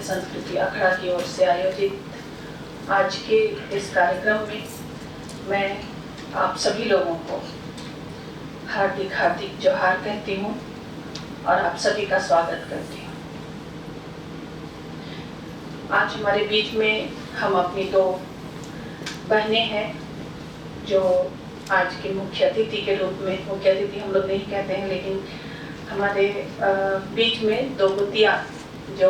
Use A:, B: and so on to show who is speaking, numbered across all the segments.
A: संस्कृति अखड़ा की ओर से आयोजित आज के इस कार्यक्रम में मैं आप सभी लोगों को हार्दिक हार्दिक जोहार कहती हूँ और आप सभी का स्वागत करती हूँ। आज हमारे बीच में हम अपनी दो बहनें हैं जो आज के मुख्य अतिथि के रूप में, मुख्य अतिथि हम लोग नहीं कहते हैं, लेकिन हमारे बीच में दो बुद्धिया जो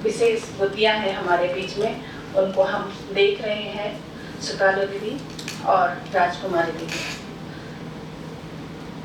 A: विशेष बुद्धिया हैं हमारे बीच में, उनको हम देख रहे हैं, सुकालो दीदी और राजकुमारी दीदी।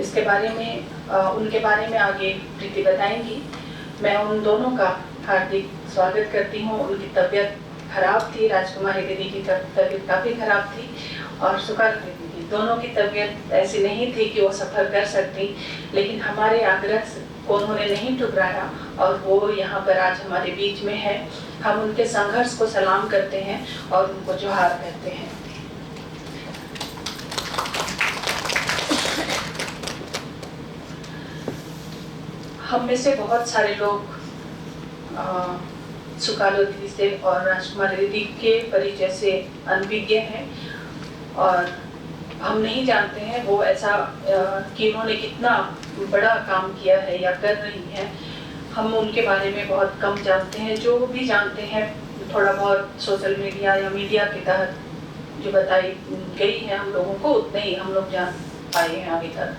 A: इसके बारे में उनके बारे में आगे प्रीति बताएंगी। मैं उन दोनों का हार्दिक स्वागत करती हूँ। उनकी तबीयत खराब थी, राजकुमारी दीदी की तबीयत काफ़ी खराब थी और सुकालो दीदी की, दोनों की तबीयत ऐसी नहीं थी कि वो सफ़र कर सकती, लेकिन हमारे आग्रह को उन्होंने नहीं ठुकराया और वो यहाँ पर आज हमारे बीच में है। हम उनके संघर्ष को सलाम करते हैं और उनको जोहार कहते हैं। हम में से बहुत सारे लोग सुकालो दीदी से और राजकुमारी दीदी के परिचय से अनभिज्ञ हैं और हम नहीं जानते हैं वो ऐसा कि उन्होंने कितना बड़ा काम किया है या कर रही हैं। हम उनके बारे में बहुत कम जानते हैं। जो भी जानते हैं थोड़ा बहुत सोशल मीडिया या मीडिया के तहत जो बताई गई है हम लोगों को, उतने ही हम लोग जान पाए हैं अभी तक।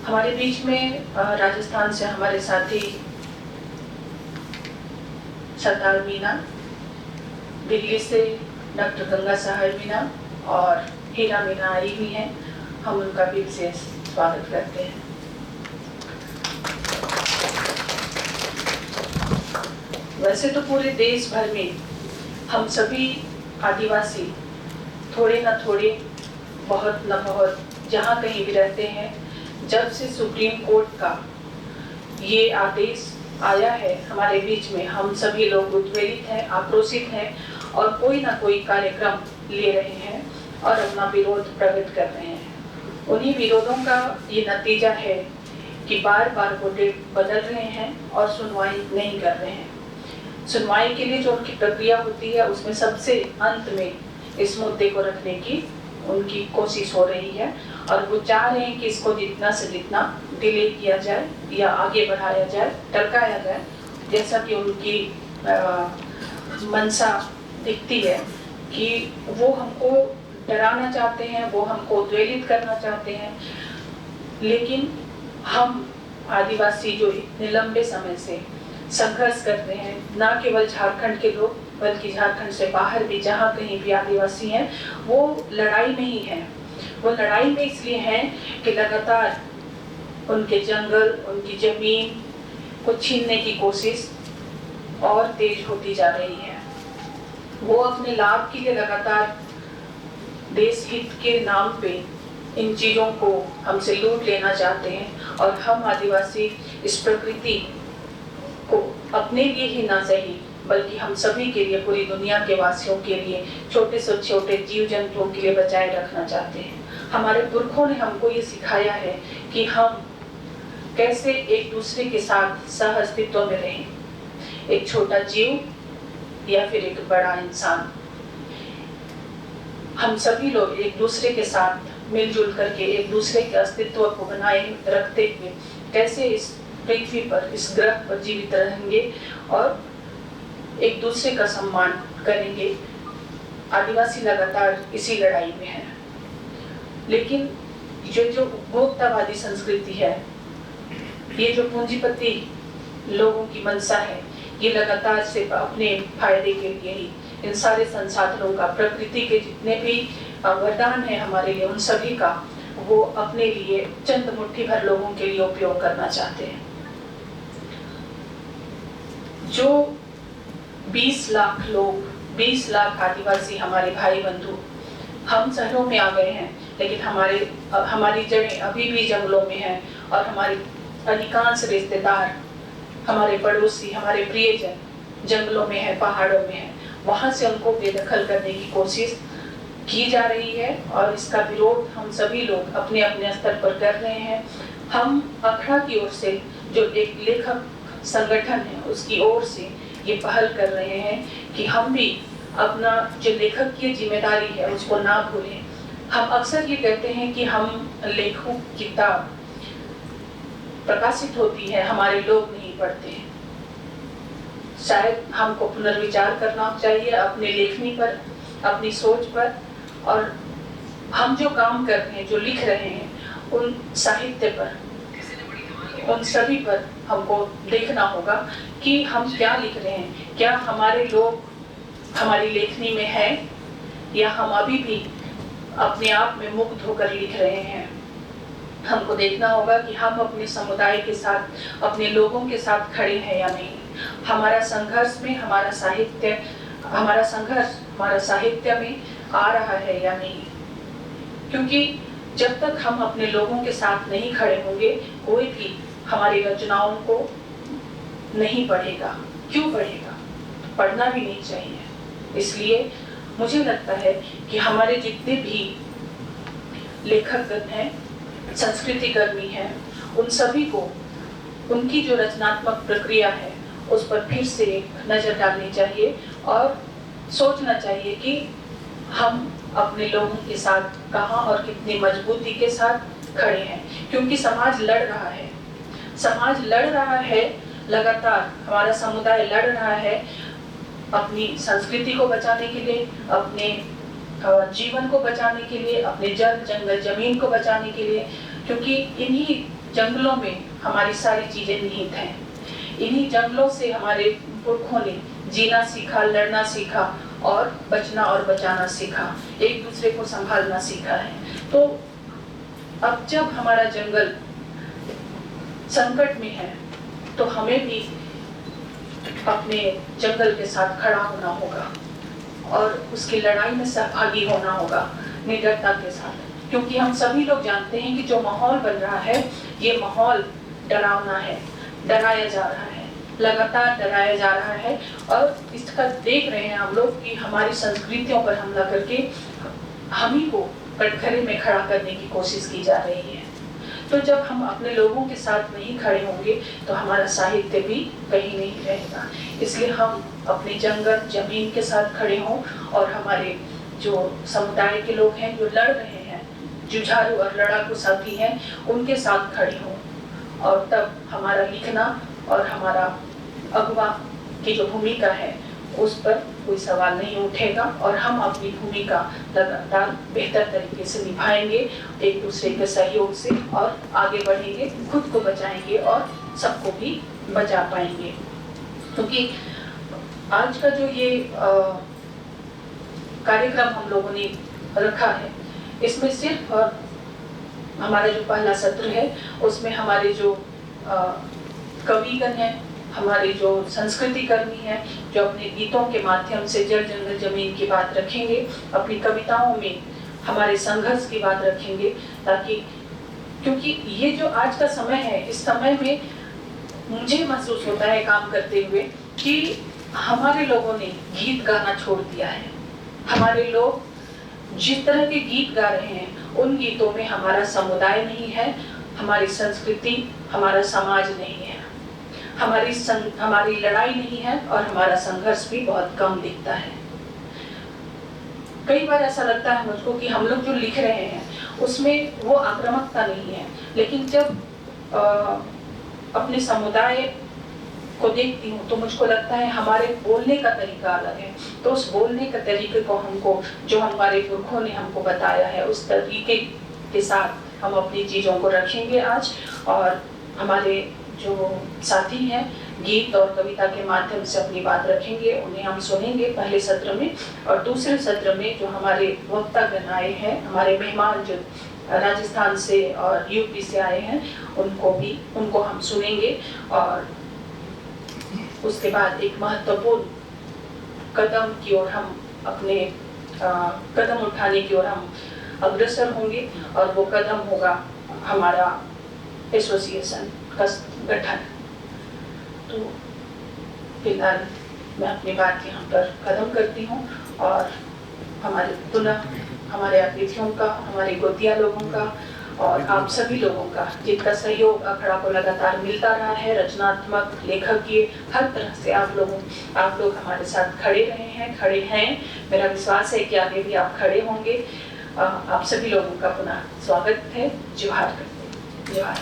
A: हमारे बीच में राजस्थान से हमारे साथी सरदार मीना, दिल्ली से डॉक्टर गंगा सहाय मीना और हीरा मीना आई हुई हैं। हम उनका भी विशेष स्वागत करते हैं। वैसे तो पूरे देश भर में हम सभी आदिवासी थोड़े न थोड़े, बहुत न बहुत, जहाँ कहीं भी रहते हैं, जब से सुप्रीम कोर्ट का ये आदेश आया है हमारे बीच में, हम सभी लोग उद्वेलित हैं, आक्रोशित हैं और कोई ना कोई कार्यक्रम ले रहे हैं और अपना विरोध प्रकट कर रहे हैं। उन्हीं विरोधों का ये नतीजा है कि बार बार वो डेट बदल रहे हैं और सुनवाई नहीं कर रहे हैं। सुनवाई के लिए जो उनकी प्रक्रिया होती है उसमें सबसे अंत में इस मुद्दे को रखने की उनकी कोशिश हो रही है और वो चाह रहे हैं कि इसको जितना से जितना डिले किया जाए या आगे बढ़ाया जाए, टरकाया जाए, जैसा कि उनकी मंशा दिखती है कि वो हमको डराना चाहते हैं, वो हमको उद्वेलित करना चाहते हैं। लेकिन हम आदिवासी जो इतने लंबे समय से संघर्ष करते हैं, ना केवल झारखंड के लोग बल्कि झारखंड से बाहर भी जहाँ कहीं भी आदिवासी हैं, वो लड़ाई में ही हैं। वो लड़ाई में इसलिए हैं कि लगातार उनके जंगल, उनकी जमीन को छीनने की कोशिश और तेज होती जा रही है। वो अपने लाभ के लिए लगातार देश हित के नाम पे इन चीज़ों को हमसे लूट लेना चाहते हैं और हम आदिवासी इस प्रकृति को अपने लिए ही ना सही बल्कि हम सभी के लिए, पूरी दुनिया के वासियों के लिए, छोटे से छोटे जीव जंतुओं के लिए बचाए रखना चाहते हैं। हमारे पुरखों ने हमको ये सिखाया है कि हम कैसे एक दूसरे के साथ सह अस्तित्व में रहें, एक छोटा जीव या फिर एक बड़ा इंसान। हम सभी लोग एक दूसरे के साथ मिलजुल करके एक दूसरे के अस्तित्व को बनाए रखते हुए कैसे इस पृथ्वी पर, इस ग्रह पर जीवित रहेंगे और एक दूसरे का सम्मान करेंगे। आदिवासी लगातार इसी लड़ाई में है। लेकिन जो उपभोक्तावादी संस्कृति है, ये जो पूंजीपति लोगों की मंशा है, ये लगातार सिर्फ अपने फायदे के लिए ही इन सारे संसाधनों का, प्रकृति के जितने भी वरदान है हमारे लिए, उन सभी का वो अपने लिए चंद मुट्ठी भर लोगों के लिए उपयोग करना चाहते हैं। जो 20 लाख लोग, 20 लाख आदिवासी हमारे भाई बंधु, हम शहरों में आ गए हैं, लेकिन हमारी जड़ें अभी भी जंगलों में हैं और हमारे अधिकांश रिश्तेदार, हमारे पड़ोसी, हमारे प्रियजन जंगलों में है, पहाड़ों में है। वहाँ से उनको बेदखल करने की कोशिश की जा रही है और इसका विरोध हम सभी लोग अपने अपने स्तर पर कर रहे हैं। हम अखड़ा की ओर से, जो एक लेखक संगठन है, उसकी ओर से ये पहल कर रहे हैं कि हम भी अपना जो लेखक की जिम्मेदारी है उसको ना भूलें। हम अक्सर ये कहते हैं कि हम लेखकों की किताब प्रकाशित होती है, हमारे लोग नहीं पढ़ते हैं। शायद हमको पुनर्विचार करना चाहिए अपने लेखनी पर, अपनी सोच पर, और हम जो काम कर रहे हैं, जो लिख रहे हैं, उन साहित्य पर, उन सभी पर हमको देखना होगा कि हम क्या लिख रहे हैं। क्या हमारे लोग हमारी लेखनी में है, या हम अभी भी अपने आप में मुग्ध होकर लिख रहे हैं। हमको देखना होगा कि हम अपने समुदाय के साथ, अपने लोगों के साथ खड़े हैं या नहीं। हमारा संघर्ष में हमारा साहित्य में आ रहा है या नहीं। क्योंकि जब तक हम अपने लोगों के साथ नहीं खड़े होंगे, कोई भी हमारी रचनाओं को नहीं पढ़ेगा। क्यों पढ़ेगा? पढ़ना भी नहीं चाहिए। इसलिए मुझे लगता है कि हमारे जितने भी लेखकगण हैं, संस्कृति कर्मी हैं, उन सभी को उनकी जो रचनात्मक प्रक्रिया है उस पर फिर से एक नजर डालनी चाहिए और सोचना चाहिए कि हम अपने लोगों के साथ कहाँ और कितनी मजबूती के साथ खड़े हैं। क्योंकि समाज लड़ रहा है लगातार। हमारा समुदाय लड़ रहा है अपनी संस्कृति को बचाने के लिए, अपने जीवन को बचाने के लिए, अपने जल जंगल जमीन को बचाने के लिए। क्योंकि इन्हीं जंगलों में हमारी सारी चीजें निहित हैं। इन्हीं जंगलों से हमारे पुरखों ने जीना सीखा, लड़ना सीखा और बचना और बचाना सीखा, एक दूसरे को संभालना सीखा है। तो अब जब हमारा जंगल संकट में है तो हमें भी अपने जंगल के साथ खड़ा होना होगा और उसकी लड़ाई में सहभागी होना होगा निडरता के साथ। क्योंकि हम सभी लोग जानते हैं कि जो माहौल बन रहा है, ये माहौल डरावना है, डराया जा रहा है, लगातार डराया जा रहा है। और इसका देख रहे हैं हम लोग कि हमारी संस्कृतियों पर हमला करके हम ही को कटघरे में खड़ा करने की कोशिश की जा रही है। तो जब हम अपने लोगों के साथ नहीं खड़े होंगे तो हमारा साहित्य भी कहीं नहीं रहेगा। इसलिए हम अपने जंगल जमीन के साथ खड़े हों और हमारे जो समुदाय के लोग हैं जो लड़ रहे हैं, जुझारू और लड़ाकू साथी हैं, उनके साथ खड़े हों। और तब हमारा लिखना और हमारा अगवा की जो भूमिका है उस पर कोई सवाल नहीं उठेगा और हम अपनी भूमिका लगातार बेहतर तरीके से निभाएंगे, एक दूसरे के सहयोग से, और आगे बढ़ेंगे, खुद को बचाएंगे और सबको भी बचा पाएंगे। क्योंकि आज का जो ये कार्यक्रम हम लोगों ने रखा है, इसमें सिर्फ हमारा जो पहला सत्र है उसमें हमारे जो कविगण हैं, हमारे जो संस्कृति कर्मी हैं, जो अपने गीतों के माध्यम से जल जंगल जमीन की बात रखेंगे, अपनी कविताओं में हमारे संघर्ष की बात रखेंगे, ताकि क्योंकि ये जो आज का समय है, इस समय में मुझे महसूस होता है काम करते हुए कि हमारे लोगों ने गीत गाना छोड़ दिया है। हमारे लोग जिस तरह के गीत गा रहे हैं उन गीतों में हमारा समुदाय नहीं है, हमारी संस्कृति, हमारा समाज नहीं है, हमारी लड़ाई नहीं है और हमारा संघर्ष भी बहुत कम दिखता है। कई बार ऐसा लगता है मुझको कि हम लोग जो लिख रहे हैं उसमें वो आक्रामकता नहीं है, लेकिन जब अपने समुदाय को देखती हूँ तो मुझको लगता है हमारे बोलने का तरीका अलग है। तो उस बोलने का तरीके को हमको, जो हमारे पुरखों ने हमको बताया है, उस तरीके के साथ हम अपनी चीज़ों को रखेंगे आज। और हमारे जो साथी हैं गीत और कविता के माध्यम से अपनी बात रखेंगे, उन्हें हम सुनेंगे पहले सत्र में। और दूसरे सत्र में जो हमारे वक्तागण आए हैं, हमारे मेहमान जो राजस्थान से और यूपी से आए हैं, उनको हम सुनेंगे। और उसके बाद एक महत्वपूर्ण कदम की ओर हम अपने कदम उठाने की ओर हम अग्रसर होंगे, और वो कदम होगा हमारा एसोसिएशन का गठन। तो फिलहाल मैं अपनी बात यहाँ पर खत्म करती हूँ और हमारे पुनः हमारे अतिथियों का, हमारे गोतिया लोगों का और आप सभी लोगों का जिनका सहयोग अखड़ा को लगातार मिलता रहा है, रचनात्मक लेखकीय हर तरह से आप लोग हमारे साथ खड़े हैं। मेरा विश्वास है कि आगे भी आप खड़े होंगे। आप सभी लोगों का पुनः स्वागत है। जोहार करते हैं। जोहार।